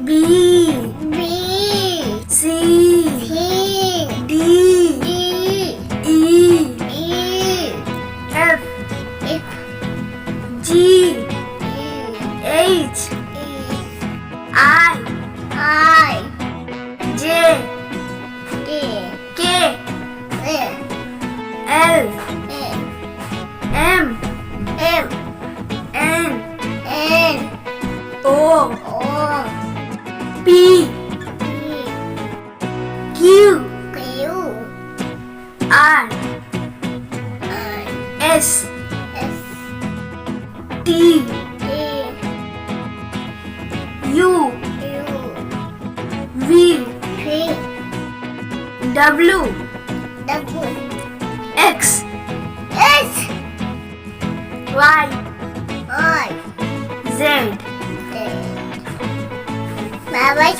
B, B, C, C, D, D, E, E, F, F, G, E, H, E, I, I, J, K, K, L, L, M, M, M, N, N, O, O, P, P, Q, Q, R, I, S, S, T, T, U, U, V, V, W, W, X, X, Y, I, Z. Z. Bye bye.